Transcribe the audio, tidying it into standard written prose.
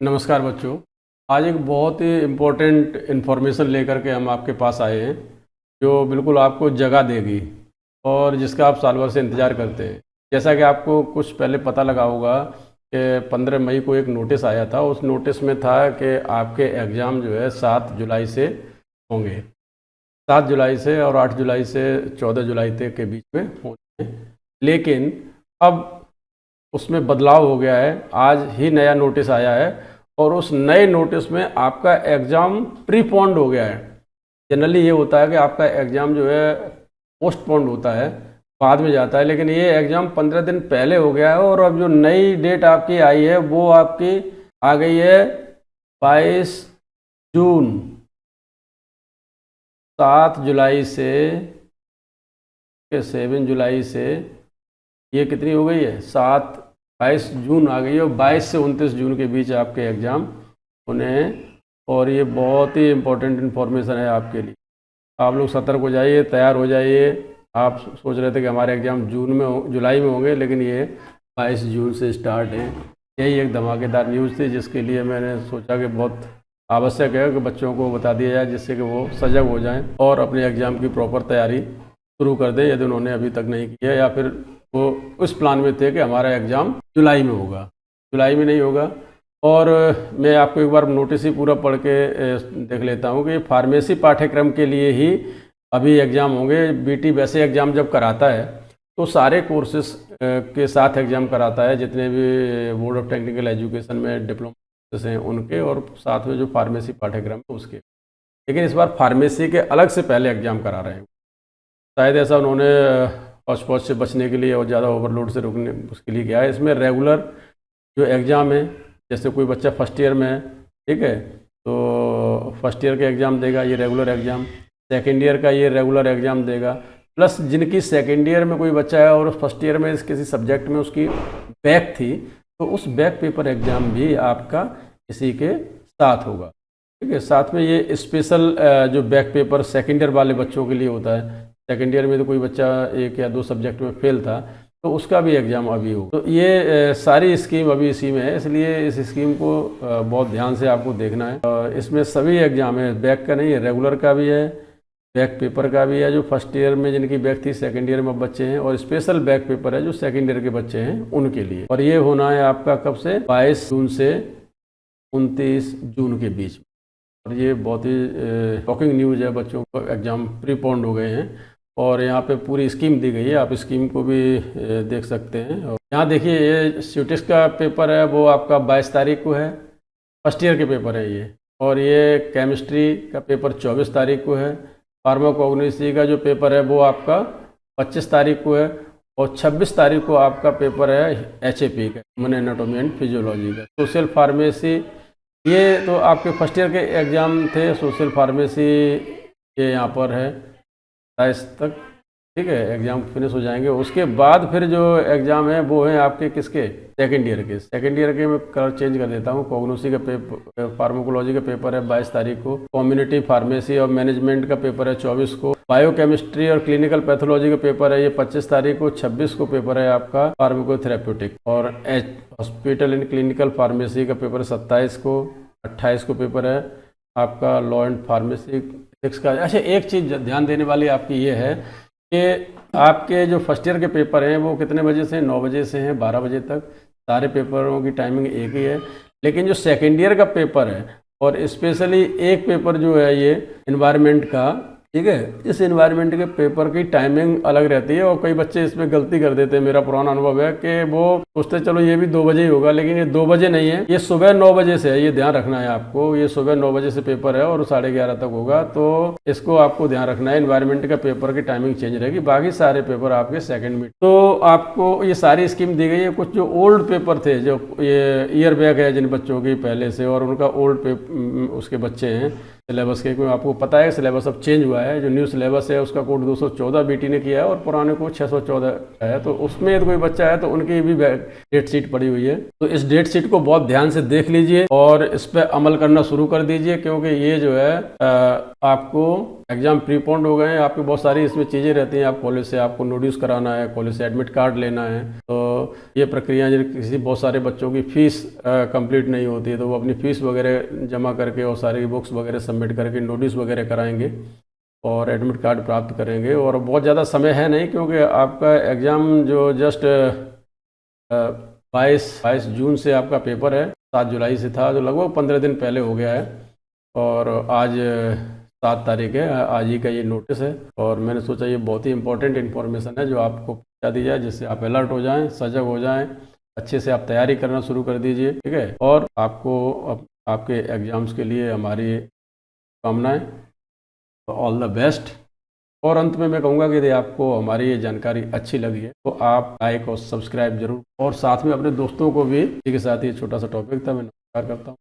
नमस्कार बच्चों। आज एक बहुत ही इम्पोर्टेंट इन्फॉर्मेशन लेकर के हम आपके पास आए हैं जो बिल्कुल आपको जगा देगी और जिसका आप साल भर से इंतज़ार करते हैं। जैसा कि आपको कुछ पहले पता लगा होगा कि 15 मई को एक नोटिस आया था। उस नोटिस में था कि आपके एग्ज़ाम जो है 7 जुलाई से होंगे, 7 जुलाई से और 8 जुलाई से 14 जुलाई तक के बीच में होंगे। लेकिन अब उसमें बदलाव हो गया है। आज ही नया नोटिस आया है और उस नए नोटिस में आपका एग्ज़ाम प्रीपोन्ड हो गया है। जनरली ये होता है कि आपका एग्ज़ाम जो है पोस्टपोन्ड होता है, बाद में जाता है, लेकिन ये एग्ज़ाम 15 दिन पहले हो गया है। और अब जो नई डेट आपकी आई है वो आपकी आ गई है 22 जून। 7 जुलाई से 7 जुलाई से ये कितनी हो गई है 22 जून आ गई है और 22 से 29 जून के बीच आपके एग्ज़ाम होने हैं। और ये बहुत ही इम्पोर्टेंट इन्फॉर्मेशन है आपके लिए। आप लोग सतर्क हो जाइए, तैयार हो जाइए। आप सोच रहे थे कि हमारे एग्ज़ाम जुलाई में होंगे, लेकिन ये 22 जून से स्टार्ट है। यही एक धमाकेदार न्यूज़ थी जिसके लिए मैंने सोचा कि बहुत आवश्यक है कि बच्चों को बता दिया जाए, जिससे कि वो सजग हो जाएं और अपने एग्ज़ाम की प्रॉपर तैयारी शुरू कर दें यदि उन्होंने अभी तक नहीं की है, या फिर वो उस प्लान में थे कि हमारा एग्ज़ाम जुलाई में होगा। जुलाई में नहीं होगा। और मैं आपको एक बार नोटिस ही पूरा पढ़ के देख लेता हूँ कि फार्मेसी पाठ्यक्रम के लिए ही अभी एग्ज़ाम होंगे। बीटी वैसे एग्ज़ाम जब कराता है तो सारे कोर्सेज के साथ एग्ज़ाम कराता है, जितने भी बोर्ड ऑफ टेक्निकल एजुकेशन में डिप्लोमा हैं उनके, और साथ में जो फार्मेसी पाठ्यक्रम है उसके। लेकिन इस बार फार्मेसी के अलग से पहले एग्ज़ाम करा रहे हैं। शायद ऐसा उन्होंने हौच-पौच से बचने के लिए और ज़्यादा ओवरलोड से रोकने उसके लिए किया है। इसमें रेगुलर जो एग्ज़ाम है, जैसे कोई बच्चा फर्स्ट ईयर में है, ठीक है, तो फर्स्ट ईयर के एग्ज़ाम देगा, ये रेगुलर एग्ज़ाम। सेकेंड ईयर का ये रेगुलर एग्ज़ाम देगा। प्लस जिनकी सेकेंड ईयर में कोई बच्चा है और फर्स्ट ईयर में किसी सब्जेक्ट में उसकी बैक थी, तो उस बैक पेपर एग्ज़ाम भी आपका इसी के साथ होगा, ठीक है। साथ में ये स्पेशल जो बैक पेपर सेकेंड ईयर वाले बच्चों के लिए होता है। सेकेंड ईयर में तो कोई बच्चा 1 या 2 सब्जेक्ट में फेल था, तो उसका भी एग्ज़ाम अभी हो। तो ये सारी स्कीम अभी इसी में है, इसलिए इस स्कीम को बहुत ध्यान से आपको देखना है। इसमें सभी एग्ज़ाम है, बैक का नहीं है, रेगुलर का भी है, बैक पेपर का भी है जो फर्स्ट ईयर में जिनकी बैक थी, सेकेंड ईयर में बच्चे हैं, और स्पेशल बैक पेपर है जो सेकेंड ईयर के बच्चे हैं उनके लिए। और ये होना है आपका कब से, 22 जून से 29 जून के बीच। और ये बहुत ही शॉकिंग न्यूज़ है, बच्चों को एग्ज़ाम प्रीपोन्ड हो गए हैं। और यहाँ पे पूरी स्कीम दी गई है, आप स्कीम को भी देख सकते हैं। और यहाँ देखिए, ये स्यूटिक्स का पेपर है वो आपका 22 तारीख को है, फर्स्ट ईयर के पेपर है ये। और ये केमिस्ट्री का पेपर 24 तारीख को है। फार्माकोग्नोसी का जो पेपर है वो आपका 25 तारीख को है। और 26 तारीख को आपका पेपर है HAP का, ह्यूमन एनाटॉमी एंड फिजियोलॉजी का। सोशल फार्मेसी, ये तो आपके फर्स्ट ईयर के एग्ज़ाम थे। सोशल फार्मेसी ये यहाँ पर है 27 तक, ठीक है, एग्ज़ाम फिनिश हो जाएंगे। उसके बाद फिर जो एग्ज़ाम है वो है आपके किसके, सेकेंड ईयर के। सेकेंड ईयर के मैं कलर चेंज कर देता हूँ। कॉग्नोसी का पेपर, फार्माकोलॉजी का पेपर है 22 तारीख को। कम्युनिटी फार्मेसी और मैनेजमेंट का पेपर है 24 को। बायोकेमिस्ट्री और क्लिनिकल पैथोलॉजी का पेपर है ये 25 तारीख को। 26 को पेपर है आपका फार्माकोथेरेप्यूटिक। और हॉस्पिटल एंड क्लिनिकल फार्मेसी का पेपर 27 को। 28 को पेपर है आपका लॉ एंड फार्मेसी का। अच्छा, एक चीज़ ध्यान देने वाली आपकी ये है कि आपके जो फर्स्ट ईयर के पेपर हैं वो कितने बजे से, 9 बजे से हैं 12 बजे तक। सारे पेपरों की टाइमिंग एक ही है। लेकिन जो सेकेंड ईयर का पेपर है, और स्पेशली एक पेपर जो है ये एनवायरनमेंट का, ठीक है, इस एनवायरनमेंट के पेपर की टाइमिंग अलग रहती है। और कई बच्चे इसमें गलती कर देते हैं। मेरा पुराना अनुभव है कि वो सोचते चलो ये भी 2 बजे ही होगा, लेकिन ये 2 बजे नहीं है, ये सुबह 9 बजे से है। ये ध्यान रखना है आपको, ये सुबह 9 बजे से पेपर है और 11:30 तक होगा। तो इसको आपको ध्यान रखना है। एनवायरनमेंट का पेपर की टाइमिंग चेंज रहेगी, बाकी सारे पेपर आपके सेकेंड में। तो आपको ये सारी स्कीम दी गई है। कुछ जो ओल्ड पेपर थे, जो ये ईयर बैक है जिन बच्चों की पहले से, और उनका ओल्ड उसके बच्चे हैं सिलेबस के, क्योंकि आपको पता है सिलेबस अब चेंज हुआ है। जो न्यू सिलेबस है उसका कोड 214 बीटी ने किया है और पुराने कोड 614 है। तो उसमें यदि कोई बच्चा है तो उनकी भी डेट शीट पड़ी हुई है। तो इस डेट शीट को बहुत ध्यान से देख लीजिए और इस पर अमल करना शुरू कर दीजिए, क्योंकि ये जो है आपको एग्जाम प्रीपोन्ड हो गए हैं। आपकी बहुत सारी इसमें चीज़ें रहती हैं। आप कॉलेज से आपको नोटिस कराना है, कॉलेज से एडमिट कार्ड लेना है। तो ये प्रक्रिया किसी बहुत सारे बच्चों की फ़ीस कंप्लीट नहीं होती है, तो वो अपनी फ़ीस वगैरह जमा करके और सारी बुक्स वगैरह सबमिट करके नोटिस वगैरह कराएंगे और एडमिट कार्ड प्राप्त करेंगे। और बहुत ज़्यादा समय है नहीं, क्योंकि आपका एग्ज़ाम जो जस्ट 22 जून से आपका पेपर है, 7 जुलाई से था, जो लगभग 15 दिन पहले हो गया है। और आज 7 तारीख है, आज ही का ये नोटिस है। और मैंने सोचा ये बहुत ही इंपॉर्टेंट इन्फॉर्मेशन है जो आपको पहुँचा दी जाए, जिससे आप अलर्ट हो जाएं, सजग हो जाएं, अच्छे से आप तैयारी करना शुरू कर दीजिए, ठीक है। और आपको आपके एग्ज़ाम्स के लिए हमारी कामनाएं, ऑल द बेस्ट। और अंत में मैं कहूँगा कि यदि आपको हमारी ये जानकारी अच्छी लगी है तो आप लाइक और सब्सक्राइब जरूर, और साथ में अपने दोस्तों को भी। इसी के साथ ये छोटा सा टॉपिक था, मैं नमस्कार करता हूँ।